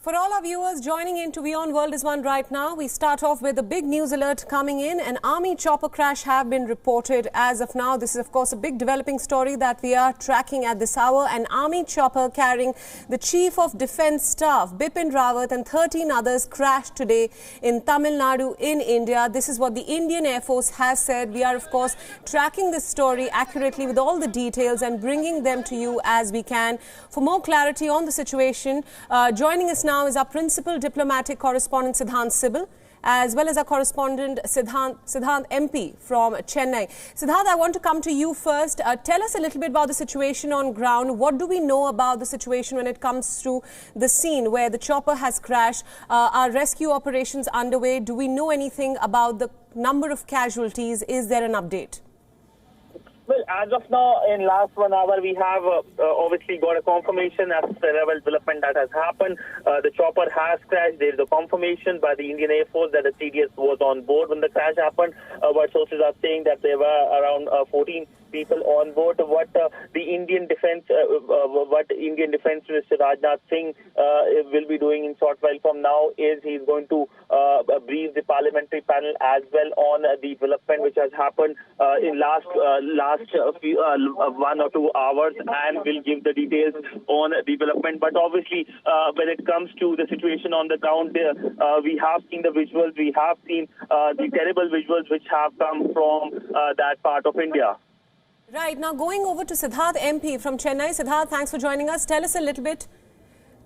For all our viewers joining in to WION World is One right now, we start off with a big news alert coming in. An army chopper crash have been reported as of now. This is of course a big developing story that we are tracking at this hour. An army chopper carrying the Chief of Defence Staff, Bipin Rawat, and 13 others crashed today in Tamil Nadu in India. This is what the Indian Air Force has said. We are of course tracking this story accurately with all the details and bringing them to you as we can. For more clarity on the situation, joining us now is our principal diplomatic correspondent Siddhant Sibal, as well as our correspondent Siddhant MP from Chennai. Siddhant, I want to come to you first. Tell us a little bit about the situation on ground. What do we know about the situation when it comes to the scene where the chopper has crashed? Are rescue operations underway? Do we know anything about the number of casualties? Is there an update? Well, as of now, in last 1 hour, we have obviously got a confirmation as to the level development that has happened. The chopper has crashed. There is a confirmation by the Indian Air Force that the CDS was on board when the crash happened. But sources are saying that there were around 14 people on board. What Indian Defence Minister Rajnath Singh will be doing in short while from now is he's going to brief the parliamentary panel as well on the development which has happened in last 1 or 2 hours, and will give the details on development. But obviously, when it comes to the situation on the ground, we have seen the visuals. We have seen the terrible visuals which have come from that part of India. Right, now going over to Siddhant MP from Chennai. Siddhant, thanks for joining us. Tell us a little bit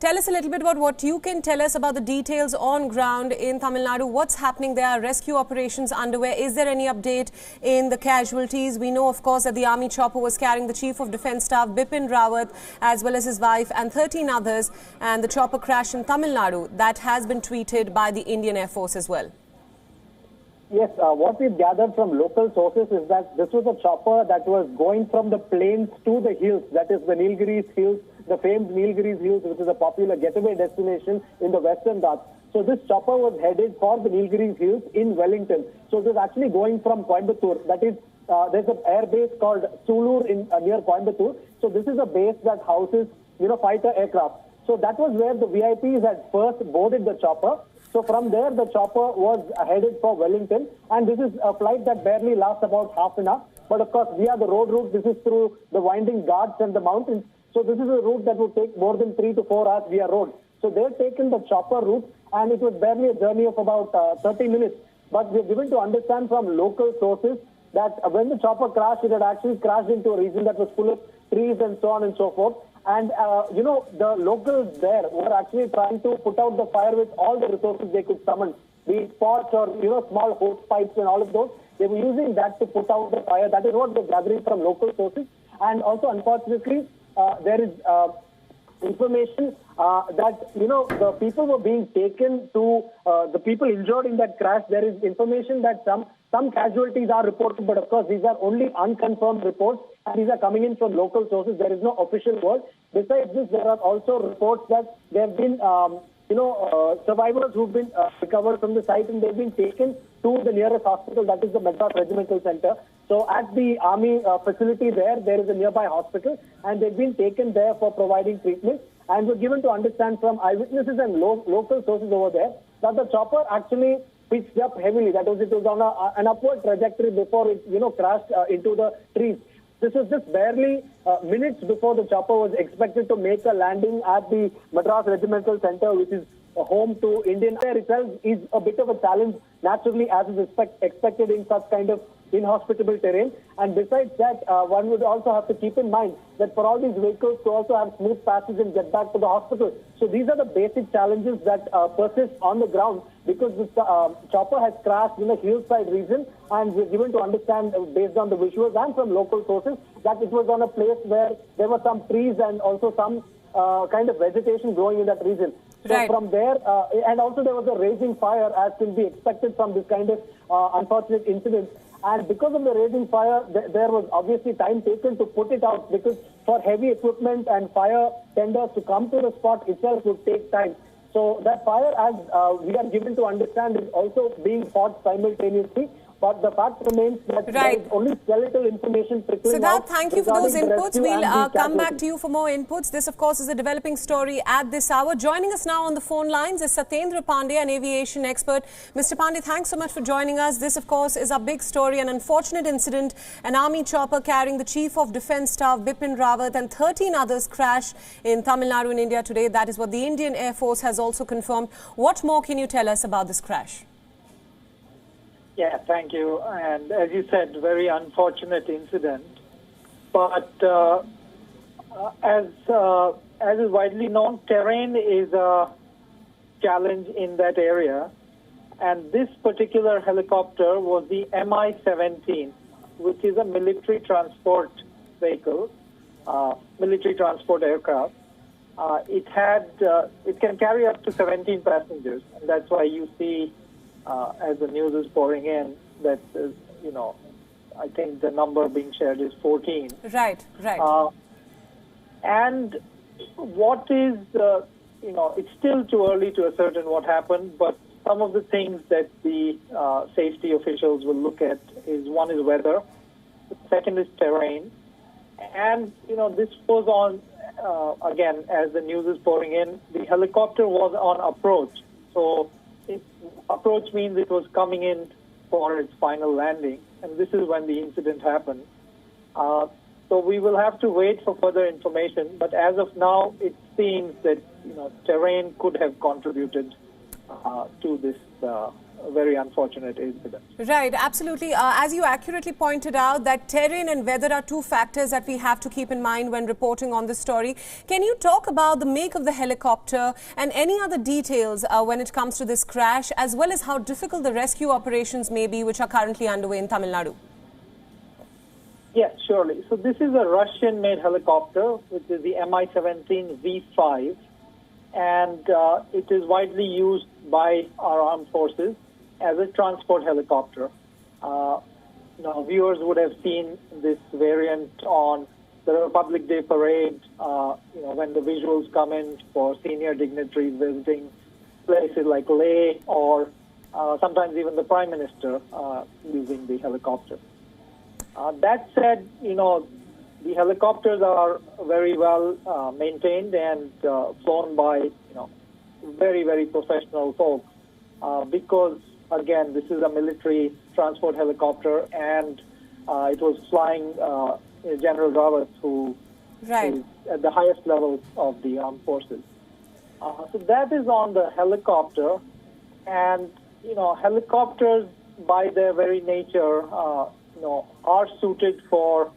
about what you can tell us about the details on ground in Tamil Nadu. What's happening there? Are rescue operations underway? Is there any update in the casualties? We know, of course, that the army chopper was carrying the Chief of Defence Staff, Bipin Rawat, as well as his wife and 13 others. And the chopper crashed in Tamil Nadu. That has been tweeted by the Indian Air Force as well. Yes, what we've gathered from local sources is that this was a chopper that was going from the plains to the hills, that is the Nilgiris Hills, the famed Nilgiris Hills, which is a popular getaway destination in the Western Ghats. So this chopper was headed for the Nilgiris Hills in Wellington. So it was actually going from Coimbatore. That is, there's an air base called Coonoor near Coimbatore. So this is a base that houses, fighter aircraft. So that was where the VIPs had first boarded the chopper. So from there, the chopper was headed for Wellington, and this is a flight that barely lasts about half an hour. But of course, via the road route, this is through the winding Ghats and the mountains. So this is a route that would take more than 3 to 4 hours via road. So they've taken the chopper route, and it was barely a journey of about 30 minutes. But we're given to understand from local sources that when the chopper crashed, it had actually crashed into a region that was full of trees and so on and so forth. And, the locals there were actually trying to put out the fire with all the resources they could summon, be it pots or, small hose pipes and all of those. They were using that to put out the fire. That is what they're gathering from local sources. And also, unfortunately, there is information that, the people were being taken to, the people injured in that crash. There is information that some casualties are reported, but of course, these are only unconfirmed reports, and these are coming in from local sources. There is no official word. Besides this, there are also reports that there have been, survivors who've been recovered from the site, and they've been taken to the nearest hospital, that is the Madras Regimental Center. So at the army facility there is a nearby hospital, and they've been taken there for providing treatment. And we're given to understand from eyewitnesses and local sources over there that the chopper actually pitched up heavily. That is, it was on an upward trajectory before it, crashed into the trees. This was just barely minutes before the chopper was expected to make a landing at the Madras Regimental Center, which is home to Indian Air itself, is a bit of a challenge, naturally, as is expected in such kind of inhospitable terrain. And besides that, one would also have to keep in mind that for all these vehicles to also have smooth passage and get back to the hospital. So these are the basic challenges that persist on the ground, because this chopper has crashed in a hillside region, and we're given to understand based on the visuals and from local sources that it was on a place where there were some trees and also some kind of vegetation growing in that region. So right. From there, and also there was a raging fire, as can be expected from this kind of unfortunate incident. And because of the raging fire, there was obviously time taken to put it out, because for heavy equipment and fire tenders to come to the spot itself would take time. So that fire, as we are given to understand, is also being fought simultaneously. But the fact remains that there is only skeletal information trickling out. Siddharth, thank you for those inputs. We'll come back to you for more inputs. This, of course, is a developing story at this hour. Joining us now on the phone lines is Satyendra Pandey, an aviation expert. Mr. Pandey, thanks so much for joining us. This, of course, is a big story, an unfortunate incident. An army chopper carrying the Chief of Defence Staff, Bipin Rawat, and 13 others crashed in Tamil Nadu in India today. That is what the Indian Air Force has also confirmed. What more can you tell us about this crash? Yeah, thank you. And as you said, very unfortunate incident. But as is widely known, terrain is a challenge in that area. And this particular helicopter was the Mi-17, which is a military transport vehicle, military transport aircraft. It can carry up to 17 passengers, and that's why you see, as the news is pouring in, that I think the number being shared is 14. Right, right. And what is, it's still too early to ascertain what happened, but some of the things that the safety officials will look at is, one is weather, the second is terrain, and this was on, again, as the news is pouring in, the helicopter was on approach. So approach means it was coming in for its final landing, and this is when the incident happened. So we will have to wait for further information, but as of now, it seems that terrain could have contributed to this very unfortunate incident. Right, absolutely. As you accurately pointed out, that terrain and weather are two factors that we have to keep in mind when reporting on this story. Can you talk about the make of the helicopter and any other details when it comes to this crash, as well as how difficult the rescue operations may be, which are currently underway in Tamil Nadu? Yes, surely. So this is a Russian-made helicopter, which is the Mi-17V5, and it is widely used by our armed forces as a transport helicopter. Viewers would have seen this variant on the Republic Day parade, when the visuals come in for senior dignitaries visiting places like Leh, or sometimes even the Prime Minister using the helicopter. That said, the helicopters are very well maintained and flown by, very, very professional folks because, again, this is a military transport helicopter, and it was flying General Rawat, who is at the highest levels of the armed forces. So that is on the helicopter, and, helicopters by their very nature, are suited for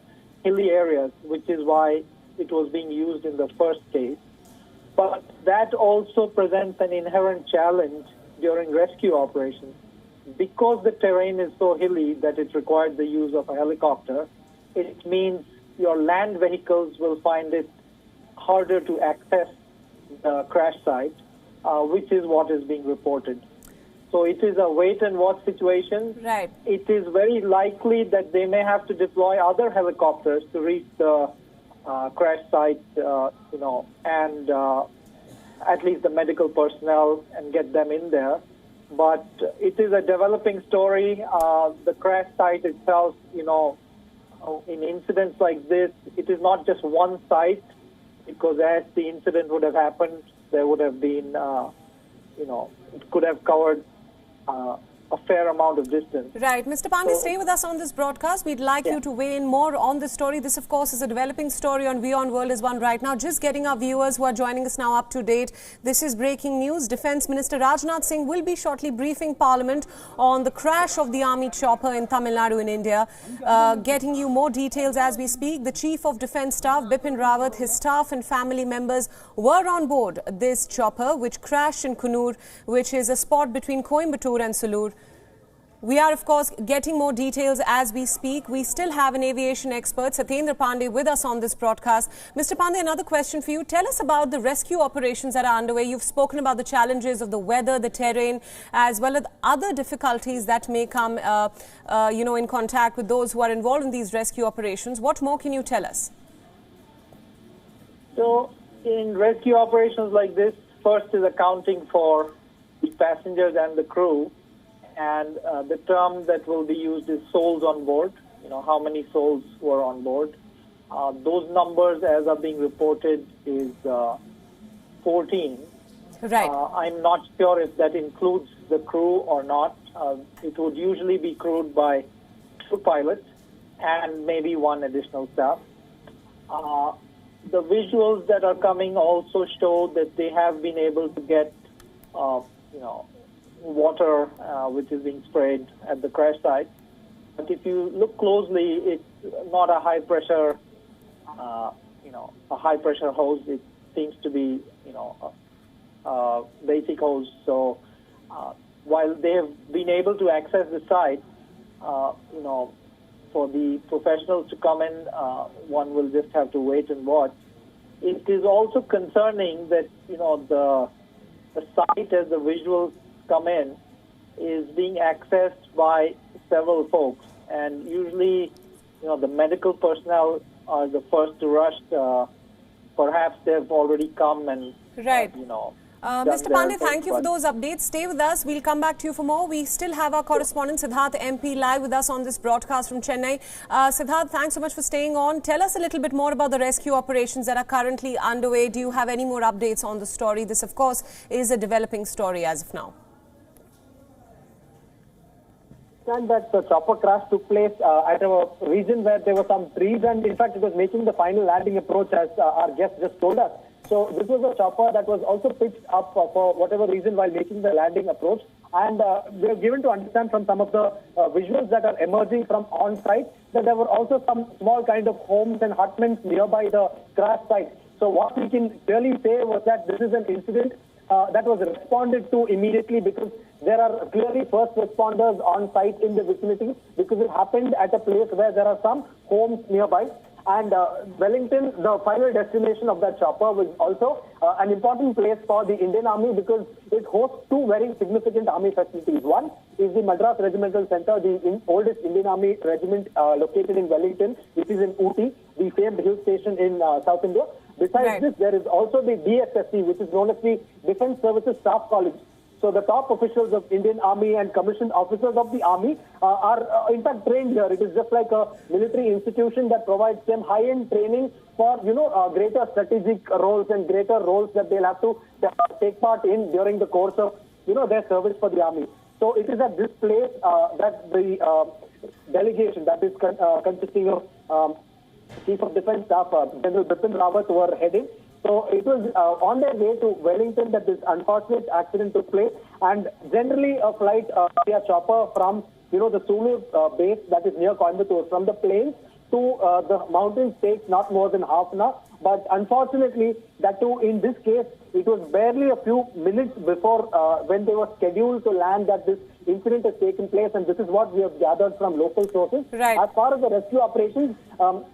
hilly areas, which is why it was being used in the first case. But that also presents an inherent challenge during rescue operations. Because the terrain is so hilly that it requires the use of a helicopter, it means your land vehicles will find it harder to access the crash site, which is what is being reported. So it is a wait-and-watch situation. Right. It is very likely that they may have to deploy other helicopters to reach the crash site, and at least the medical personnel, and get them in there. But it is a developing story. The crash site itself, in incidents like this, it is not just one site, because as the incident would have happened, there would have been, it could have covered a fair amount of distance. Right. Mr. Pandey, stay with us on this broadcast. We'd like you to weigh in more on this story. This, of course, is a developing story on WION World is One right now. Just getting our viewers who are joining us now up to date. This is breaking news. Defence Minister Rajnath Singh will be shortly briefing Parliament on the crash of the army chopper in Tamil Nadu in India. Getting you more details as we speak. The Chief of Defence Staff, Bipin Rawat, his staff and family members were on board this chopper, which crashed in Coonoor, which is a spot between Coimbatore and Sulur. We are, of course, getting more details as we speak. We still have an aviation expert, Satyendra Pandey, with us on this broadcast. Mr. Pandey, another question for you. Tell us about the rescue operations that are underway. You've spoken about the challenges of the weather, the terrain, as well as other difficulties that may come, in contact with those who are involved in these rescue operations. What more can you tell us? So, in rescue operations like this, first is accounting for the passengers and the crew, and the term that will be used is souls on board. You know, how many souls were on board. Those numbers, as are being reported, is 14. Right. I'm not sure if that includes the crew or not. It would usually be crewed by 2 pilots and maybe 1 additional staff. The visuals that are coming also show that they have been able to get, water which is being sprayed at the crash site. But if you look closely, it's not a high pressure, a high pressure hose. It seems to be, a basic hose. So while they have been able to access the site, for the professionals to come in, one will just have to wait and watch. It is also concerning that, the site, as the visuals come in, is being accessed by several folks. And usually, the medical personnel are the first to rush. Perhaps they've already come and, right. Mr. Pandey, thank you for those updates. Stay with us. We'll come back to you for more. We still have our correspondent Siddharth MP live with us on this broadcast from Chennai. Siddharth, thanks so much for staying on. Tell us a little bit more about the rescue operations that are currently underway. Do you have any more updates on the story? This, of course, is a developing story as of now. And that the chopper crash took place at a region where there were some trees, and in fact it was making the final landing approach, as our guest just told us. So this was a chopper that was also pitched up for whatever reason while making the landing approach. And we are given to understand from some of the visuals that are emerging from on-site that there were also some small kind of homes and hutments nearby the crash site. So what we can clearly say was that this is an incident that was responded to immediately, because there are clearly first responders on site in the vicinity, because it happened at a place where there are some homes nearby. And Wellington, the final destination of that chopper, was also an important place for the Indian Army, because it hosts 2 very significant Army facilities. One is the Madras Regimental Center, the oldest Indian Army regiment located in Wellington, which is in Ooty, the famed hill station in South India. Besides this, there is also the DSSC, which is known as the Defence Services Staff College. So the top officials of Indian Army and commissioned officers of the Army are in fact trained here. It is just like a military institution that provides them high-end training for, greater strategic roles and greater roles that they'll have to take part in during the course of, their service for the Army. So it is at this place that the delegation that is consisting of Chief of Defence Staff, Gen Bipin Rawat, were heading. So it was on their way to Wellington that this unfortunate accident took place. And generally a flight via chopper from, the Coonoor base that is near Coimbatore, from the plains to the mountains takes not more than half an hour. But unfortunately, that too, in this case, it was barely a few minutes before when they were scheduled to land that this incident has taken place, and this is what we have gathered from local sources. Right. As far as the rescue operations,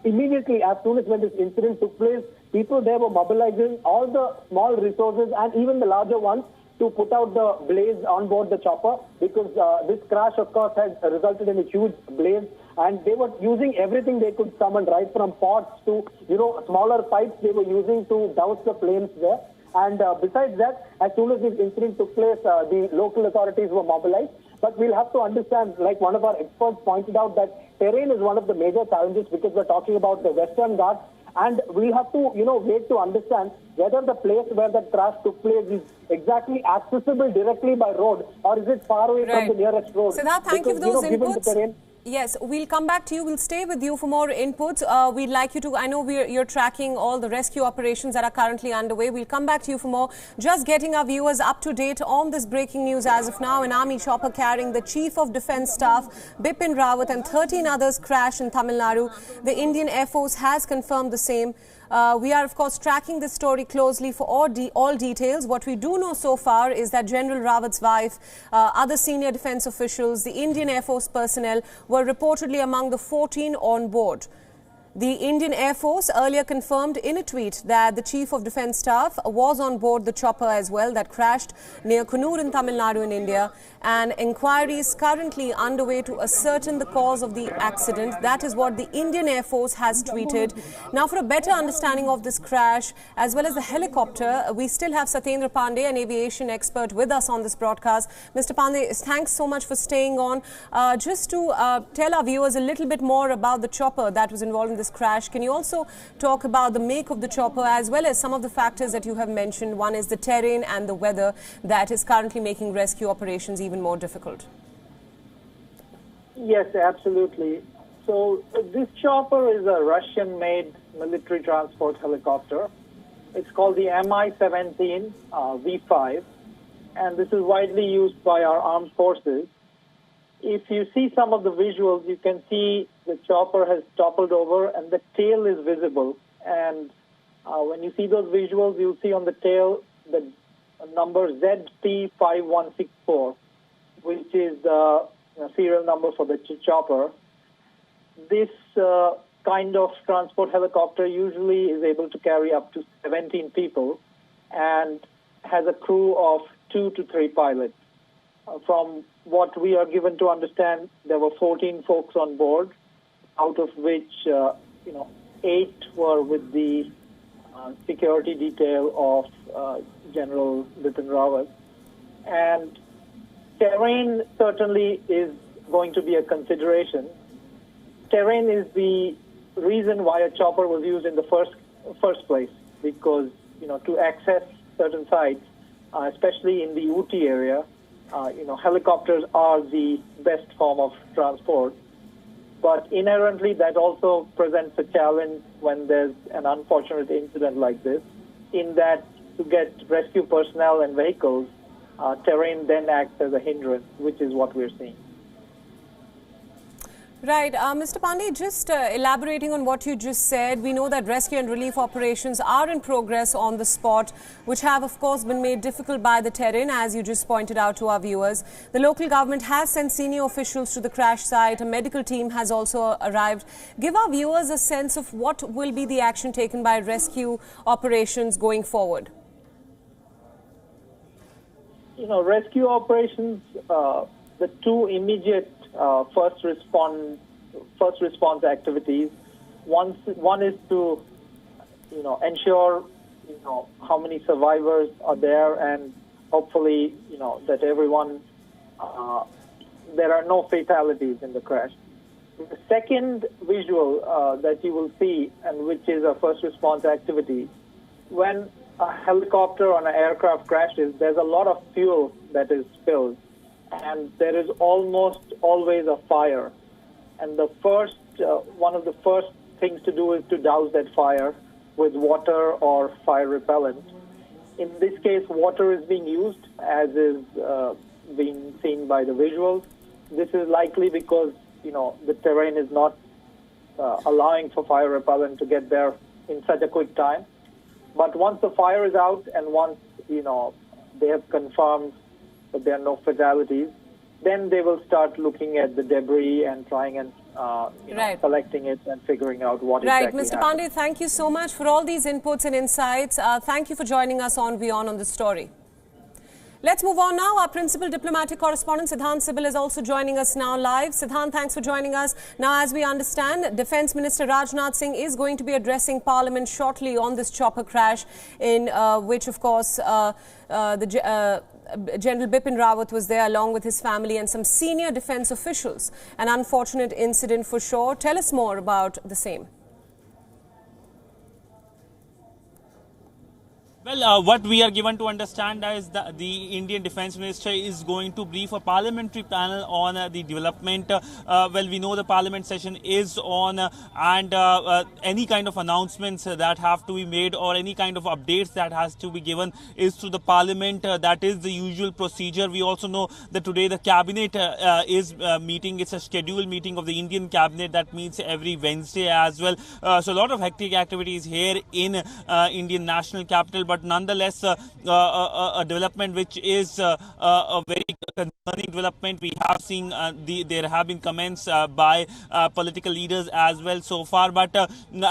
immediately as soon as when this incident took place, people there were mobilizing all the small resources and even the larger ones to put out the blaze on board the chopper, because this crash, of course, had resulted in a huge blaze, and they were using everything they could summon, right from pots to, smaller pipes they were using to douse the flames there. And besides that, as soon as this incident took place, the local authorities were mobilized. But we'll have to understand, like one of our experts pointed out, that terrain is one of the major challenges, because we're talking about the Western Ghats. And we'll have to, wait to understand whether the place where that crash took place is exactly accessible directly by road, or is it far away from the nearest road. Siddharth, thank you for those inputs. Yes, we'll come back to you. We'll stay with you for more inputs. We'd like you to, I know you're tracking all the rescue operations that are currently underway. We'll come back to you for more. Just getting our viewers up to date on this breaking news as of now. An army chopper carrying the Chief of Defence Staff, Bipin Rawat, and 13 others crashed in Tamil Nadu. The Indian Air Force has confirmed the same. We are, of course, tracking this story closely for all details. What we do know so far is that General Rawat's wife, other senior defence officials, the Indian Air Force personnel were reportedly among the 14 on board. The Indian Air Force earlier confirmed in a tweet that the Chief of Defence Staff was on board the chopper as well that crashed near Coonoor in Tamil Nadu in India, and inquiry is currently underway to ascertain the cause of the accident. That is what the Indian Air Force has tweeted. Now, for a better understanding of this crash as well as the helicopter, we still have Satyendra Pandey, an aviation expert, with us on this broadcast. Mr. Pandey, thanks so much for staying on. Just to tell our viewers a little bit more about the chopper that was involved in this crash, can you also talk about the make of the chopper as well as some of the factors that you have mentioned? One is the terrain and the weather that is currently making rescue operations even more difficult. Yes, absolutely. So this chopper is a Russian-made military transport helicopter. It's called the Mi-17V5, and this is widely used by our armed forces. If you see some of the visuals, you can see the chopper has toppled over and the tail is visible. And when you see those visuals, you'll see on the tail the number ZP5164, which is the serial number for the chopper. This kind of transport helicopter usually is able to carry up to 17 people and has a crew of 2 to 3 pilots. From what we are given to understand, there were 14 folks on board, out of which 8 were with the security detail of General Bipin Rawat. And terrain certainly is going to be a consideration. Terrain is the reason why a chopper was used in the first place, because to access certain sites, especially in the Ooty area, helicopters are the best form of transport. But inherently, that also presents a challenge when there's an unfortunate incident like this, in that to get rescue personnel and vehicles, terrain then acts as a hindrance, which is what we're seeing. Right. Mr. Pandey, just elaborating on what you just said, we know that rescue and relief operations are in progress on the spot, which have, of course, been made difficult by the terrain, as you just pointed out to our viewers. The local government has sent senior officials to the crash site. A medical team has also arrived. Give our viewers a sense of what will be the action taken by rescue operations going forward. Rescue operations, the two immediate first response activities. One is to ensure how many survivors are there, and hopefully that everyone there are no fatalities in the crash. The second visual that you will see, and which is a first response activity, when a helicopter or an aircraft crashes, there's a lot of fuel that is spilled, and there is almost always a fire. And the first, one of the first things to do is to douse that fire with water or fire repellent. In this case, water is being used, as is being seen by the visuals. This is likely because, the terrain is not allowing for fire repellent to get there in such a quick time. But once the fire is out and once, they have confirmed that there are no fatalities, then they will start looking at the debris and trying and collecting it and figuring out what exactly Mr. happened. Pandey, thank you so much for all these inputs and insights. Thank you for joining us on WION on this story. Let's move on now. Our principal diplomatic correspondent, Siddhant Sibil, is also joining us now live. Siddhant, thanks for joining us. Now, as we understand, Defence Minister Rajnath Singh is going to be addressing Parliament shortly on this chopper crash, in which, of course, General Bipin Rawat was there along with his family and some senior defence officials. An unfortunate incident for sure. Tell us more about the same. Well, what we are given to understand is that the Indian Defence Minister is going to brief a parliamentary panel on the development. Well, we know the parliament session is on, and any kind of announcements that have to be made or any kind of updates that has to be given is to the parliament. That is the usual procedure. We also know that today the cabinet is meeting. It's a scheduled meeting of the Indian cabinet that meets every Wednesday as well. So a lot of hectic activities here in Indian national capital. but nonetheless a development which is a very concerning development. We have seen there have been comments by political leaders as well so far, but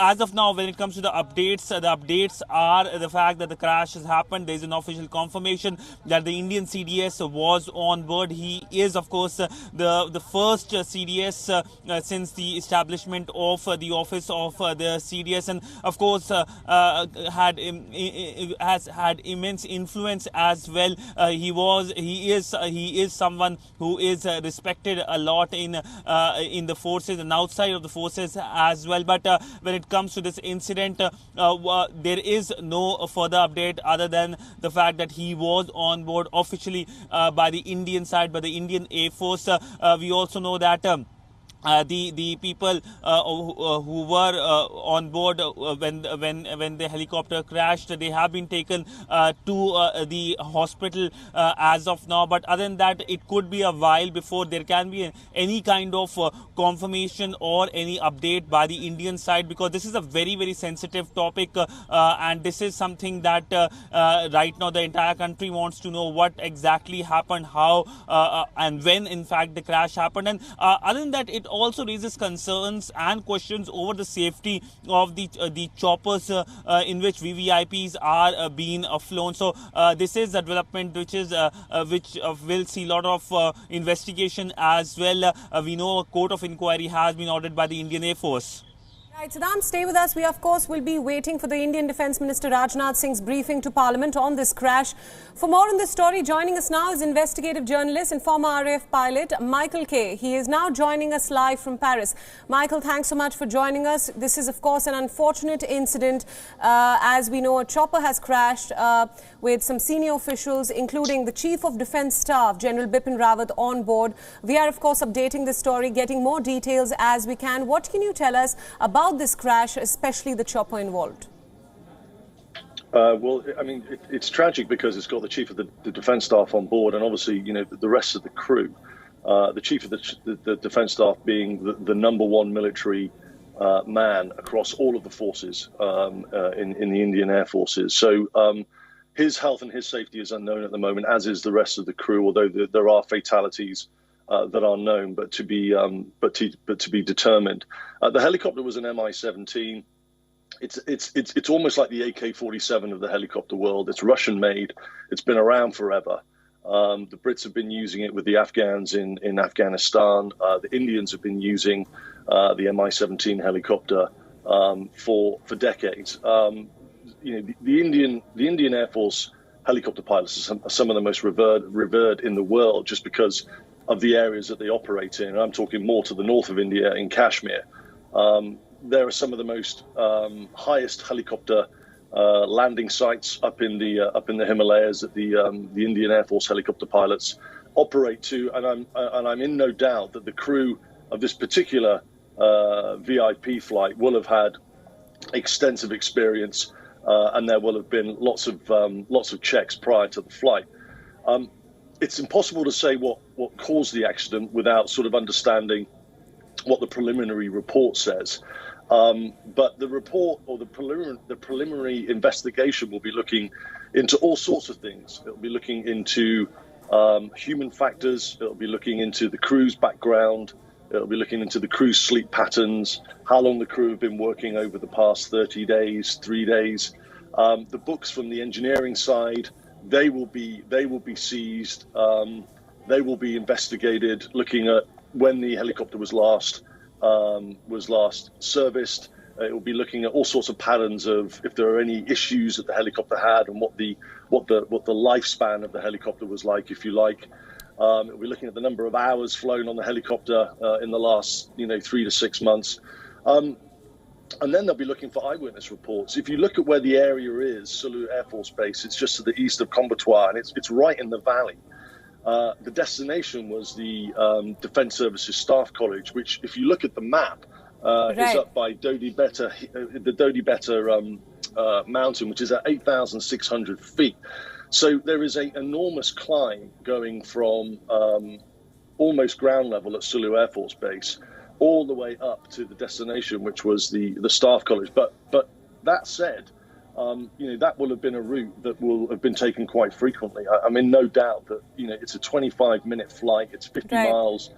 as of now, when it comes to the updates are the fact that the crash has happened. There is an official confirmation that the Indian CDS was on board. He is, of course, the first CDS since the establishment of the office of the CDS, and of course has had immense influence as well. He is someone who is respected a lot in the forces and outside of the forces as well. But when it comes to this incident, there is no further update other than the fact that he was on board officially by the Indian side, by the Indian Air Force. We also know that the people who were on board when the helicopter crashed, they have been taken to the hospital as of now. But other than that, it could be a while before there can be any kind of confirmation or any update by the Indian side, because this is a very, very sensitive topic, and this is something that right now the entire country wants to know what exactly happened, how and when in fact the crash happened. And other than that, it also raises concerns and questions over the safety of the choppers in which VVIPs are being flown. So this is a development which will see a lot of investigation as well. We know a court of inquiry has been ordered by the Indian Air Force. Right, Saddam, stay with us. We, of course, will be waiting for the Indian Defence Minister Rajnath Singh's briefing to Parliament on this crash. For more on this story, joining us now is investigative journalist and former RAF pilot Michael Kay. He is now joining us live from Paris. Michael, thanks so much for joining us. This is, of course, an unfortunate incident. As we know, a chopper has crashed with some senior officials, including the Chief of Defence Staff, Gen Bipin Rawat, on board. We are, of course, updating this story, getting more details as we can. What can you tell us about this crash, especially the chopper involved? Well, I mean, it's tragic because it's got the Chief of the Defence Staff on board, and obviously, you know, the rest of the crew. The Chief of the Defence Staff being the #1 military man across all of the forces in the Indian Air Forces. So his health and his safety is unknown at the moment, as is the rest of the crew. Although there are fatalities that are known, but to be determined. The helicopter was an Mi-17. It's almost like the AK-47 of the helicopter world. It's Russian made. It's been around forever. The Brits have been using it with the Afghans in Afghanistan. The Indians have been using the Mi-17 helicopter for decades. You know, the Indian Air Force helicopter pilots are some of the most revered in the world, just because of the areas that they operate in. And I'm talking more to the north of India, in Kashmir. There are some of the most highest helicopter landing sites up in the Himalayas that the Indian Air Force helicopter pilots operate to, and I'm in no doubt that the crew of this particular VIP flight will have had extensive experience, and there will have been lots of checks prior to the flight. It's impossible to say what caused the accident without sort of understanding what the preliminary report says. But the report, or the preliminary investigation, will be looking into all sorts of things. It'll be looking into human factors. It'll be looking into the crew's background. It'll be looking into the crew's sleep patterns, how long the crew have been working over the past 30 days, 3 days. The books from the engineering side, they will be seized. They will be investigated, looking at when the helicopter was last serviced. It will be looking at all sorts of patterns of if there are any issues that the helicopter had, and what the lifespan of the helicopter was like, if you like. It will be looking at the number of hours flown on the helicopter in the last 3 to 6 months. And then they'll be looking for eyewitness reports. If you look at where the area is, Sulu Air Force Base, it's just to the east of Coimbatore, and it's right in the valley. The destination was the Defence Services Staff College, which, if you look at the map, is up by the Dodi Betta mountain, which is at 8,600 feet. So there is an enormous climb going from almost ground level at Sulu Air Force Base all the way up to the destination, which was the Staff College. But that said, that will have been a route that will have been taken quite frequently. I mean, no doubt that, it's a 25-minute flight. It's 50 miles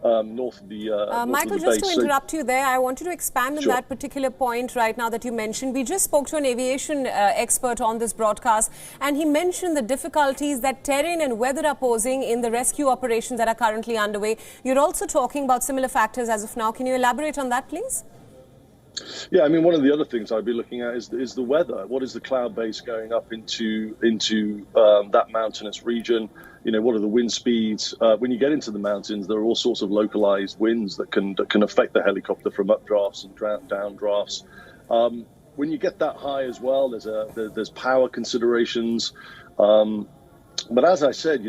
north of the Michael, just to interrupt you there, I wanted to expand on that particular point right now that you mentioned. We just spoke to an aviation expert on this broadcast, and he mentioned the difficulties that terrain and weather are posing in the rescue operations that are currently underway. You're also talking about similar factors as of now. Can you elaborate on that, please? Yeah, I mean, one of the other things I'd be looking at is the weather. What is the cloud base going up into that mountainous region? What are the wind speeds? When you get into the mountains, there are all sorts of localized winds that can affect the helicopter from updrafts and downdrafts. When you get that high as well, there's power considerations. But as I said,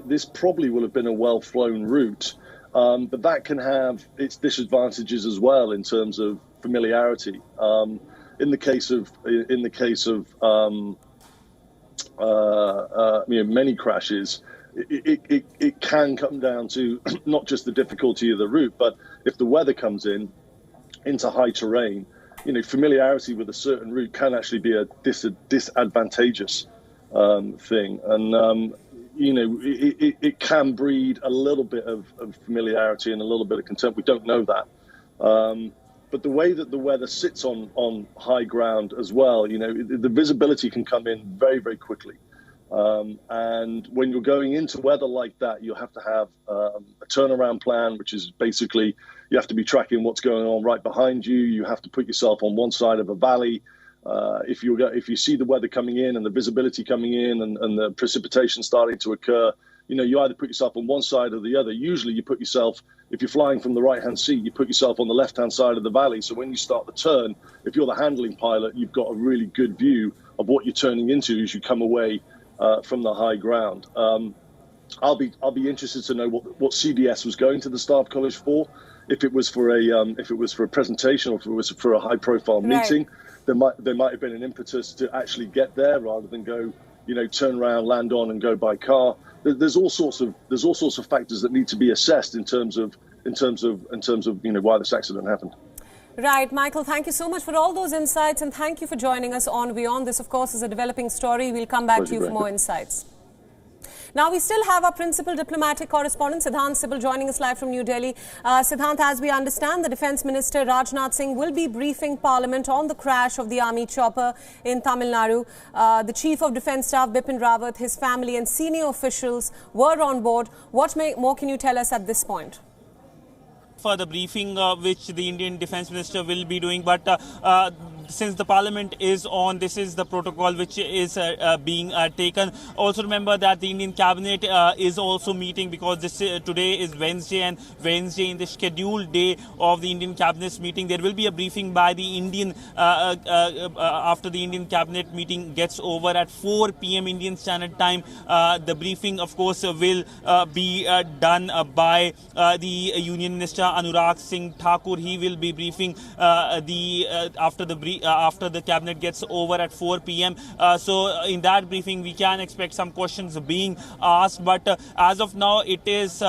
this probably will have been a well-flown route, but that can have its disadvantages as well in terms of familiarity. In the case of many crashes, it can come down to not just the difficulty of the route, but if the weather comes into high terrain, familiarity with a certain route can actually be a disadvantageous thing, and it can breed a little bit of familiarity and a little bit of contempt. We don't know that. But the way that the weather sits on high ground as well, the visibility can come in very, very quickly. And when you're going into weather like that, you have to have a turnaround plan, which is basically you have to be tracking what's going on right behind you. You have to put yourself on one side of a valley. If you see the weather coming in and the visibility coming in and the precipitation starting to occur, you either put yourself on one side or the other. Usually you put yourself, if you're flying from the right-hand seat, you put yourself on the left-hand side of the valley. So when you start the turn, if you're the handling pilot, you've got a really good view of what you're turning into as you come away from the high ground. I'll be interested to know what CDS was going to the Staff College for. If it was for a presentation or if it was for a high-profile meeting, there might have been an impetus to actually get there rather than go, turn around, land on, and go by car. There's all sorts of factors that need to be assessed in terms of why this accident happened. Right, Michael, thank you so much for all those insights, and thank you for joining us on WION. This, of course, is a developing story. We'll come back to you for more insights. Now, we still have our principal diplomatic correspondent, Siddhant Sibal, joining us live from New Delhi. Siddhant, as we understand, the Defence Minister, Rajnath Singh, will be briefing Parliament on the crash of the Army chopper in Tamil Nadu. The Chief of Defence Staff, Bipin Rawat, his family and senior officials were on board. What more can you tell us at this point? For the briefing which the Indian Defence Minister will be doing, but since the Parliament is on, this is the protocol which is being taken. Also remember that the Indian Cabinet is also meeting, because today is Wednesday, and Wednesday in the scheduled day of the Indian Cabinet's meeting, there will be a briefing by the Indian after the Indian Cabinet meeting gets over at 4 p.m. Indian Standard Time. The briefing, of course, will be done by the Union Minister Anurag Singh Thakur. He will be briefing after the cabinet gets over at 4 p.m. So in that briefing we can expect some questions being asked, but as of now it is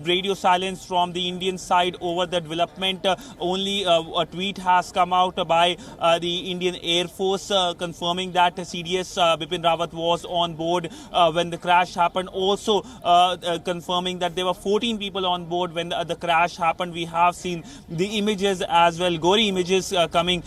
radio silence from the Indian side over the development. Only a tweet has come out by the Indian Air Force confirming that CDS Bipin Rawat was on board when the crash happened. Also confirming that there were 14 people on board when the crash happened. We have seen the images as well, gory images coming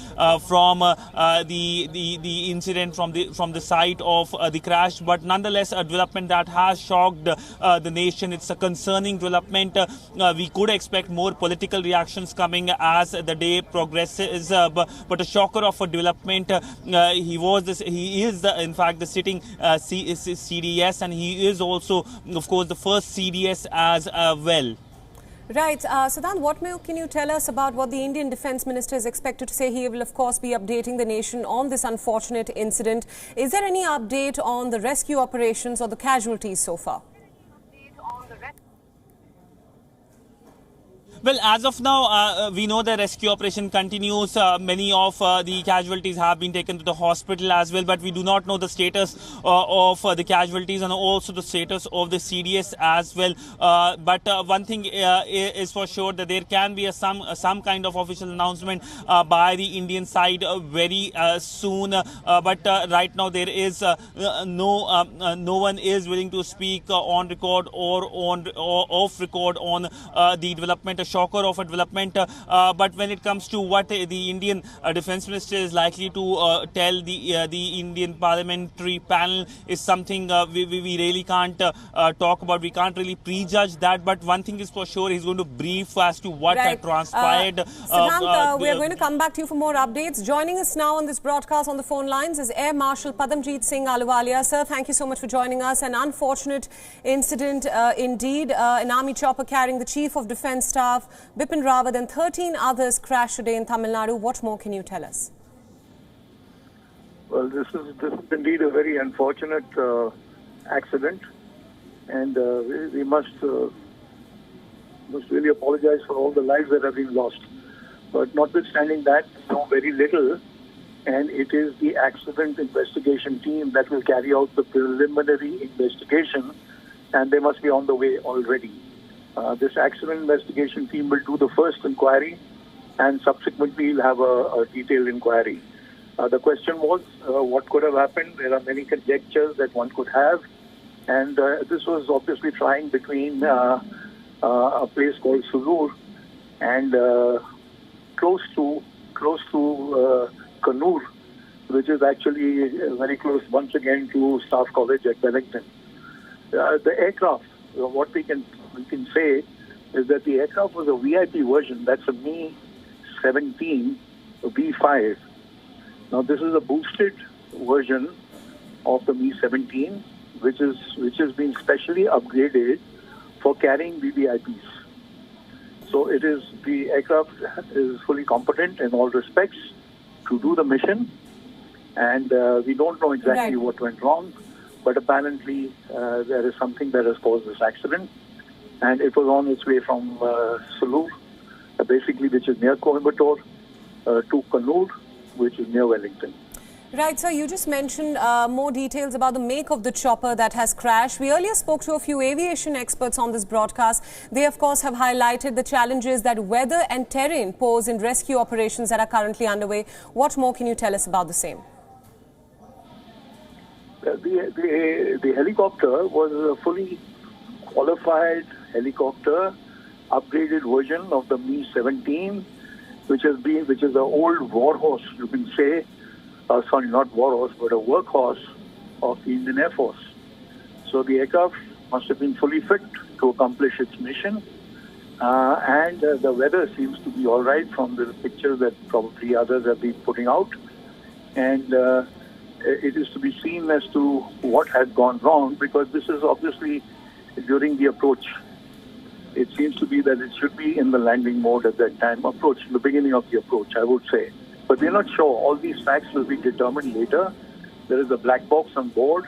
from the incident from the site of the crash, but nonetheless a development that has shocked the nation. It's a concerning development. We could expect more political reactions coming as the day progresses, but a shocker of a development. He is in fact the sitting CDS, and he is also, of course, the first CDS as well. Right. Siddhant, what more can you tell us about what the Indian Defence Minister is expected to say? He will, of course, be updating the nation on this unfortunate incident. Is there any update on the rescue operations or the casualties so far? Well, as of now, we know the rescue operation continues. Many of the casualties have been taken to the hospital as well, but we do not know the status of the casualties and also the status of the CDS as well. But one thing is for sure that there can be some kind of official announcement by the Indian side very soon. But right now there is no one is willing to speak on record or off record on the development, a shocker of a development. But when it comes to what the Indian Defence Minister is likely to tell the Indian Parliamentary panel is something we really can't talk about. We can't really prejudge that. But one thing is for sure, he's going to brief as to what transpired. Siddhant, we are going to come back to you for more updates. Joining us now on this broadcast on the phone lines is Air Marshal Padamjeet Singh Ahluwalia. Sir, thank you so much for joining us. An unfortunate incident indeed. An army chopper carrying the Chief of Defence Staff, Bipin Rawat, and 13 others crashed today in Tamil Nadu. What more can you tell us? Well, this is indeed a very unfortunate accident, and we must really apologize for all the lives that have been lost. But notwithstanding that, we know very little, and it is the accident investigation team that will carry out the preliminary investigation, and they must be on the way already. This accident investigation team will do the first inquiry, and subsequently will have a detailed inquiry. The question was, what could have happened? There are many conjectures that one could have, and this was obviously trying between a place called Coonoor and close to Coonoor, which is actually very close once again to Staff College at Wellington. The aircraft, what we can say is that the aircraft was a VIP version. That's a Mi-17V5. Now this is a boosted version of the Mi-17, which has been specially upgraded for carrying VVIPs. So the aircraft is fully competent in all respects to do the mission, and we don't know exactly what went wrong, but apparently there is something that has caused this accident, and it was on its way from Coonoor, basically, which is near Coimbatore, to Coonoor, which is near Wellington. Right, so you just mentioned more details about the make of the chopper that has crashed. We earlier spoke to a few aviation experts on this broadcast. They, of course, have highlighted the challenges that weather and terrain pose in rescue operations that are currently underway. What more can you tell us about the same? The helicopter was a fully qualified helicopter, upgraded version of the Mi-17, which is the old warhorse, you can say. Sorry, not warhorse, but a workhorse of the Indian Air Force. So the aircraft must have been fully fit to accomplish its mission. And the weather seems to be all right from the pictures that probably others have been putting out. And it is to be seen as to what had gone wrong, because this is obviously during the approach. It seems to be that it should be in the landing mode at that time, the beginning of the approach, I would say. But we're not sure. All these facts will be determined later. There is a black box on board,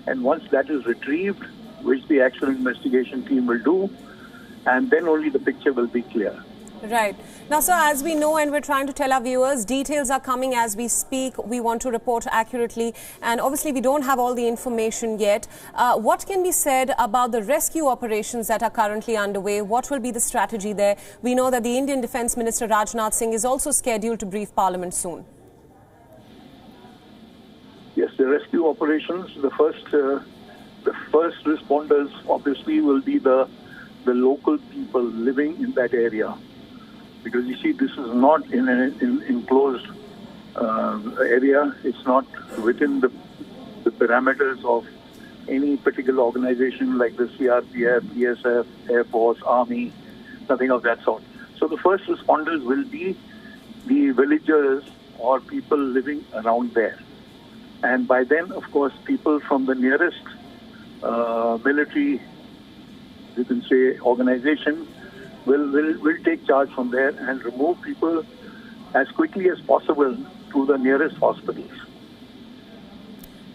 and once that is retrieved, which the accident investigation team will do, and then only the picture will be clear. Right. Now, sir, as we know, and we're trying to tell our viewers, details are coming as we speak. We want to report accurately, and obviously we don't have all the information yet. What can be said about the rescue operations that are currently underway? What will be the strategy there? We know that the Indian Defence Minister Rajnath Singh is also scheduled to brief Parliament soon. Yes, the rescue operations, the first responders obviously will be the local people living in that area. Because you see, this is not in an enclosed area. It's not within the parameters of any particular organization like the CRPF, BSF, Air Force, Army, nothing of that sort. So the first responders will be the villagers or people living around there. And by then, of course, people from the nearest military, you can say, organization will take charge from there and remove people as quickly as possible to the nearest hospitals.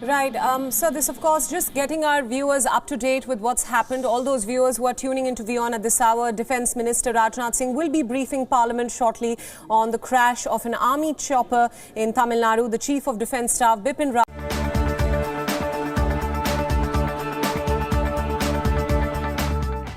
Right. So this, of course, just getting our viewers up to date with what's happened. All those viewers who are tuning into WION at this hour, Defence Minister Rajnath Singh will be briefing Parliament shortly on the crash of an army chopper in Tamil Nadu. The Chief of Defence Staff, Bipin Rawat.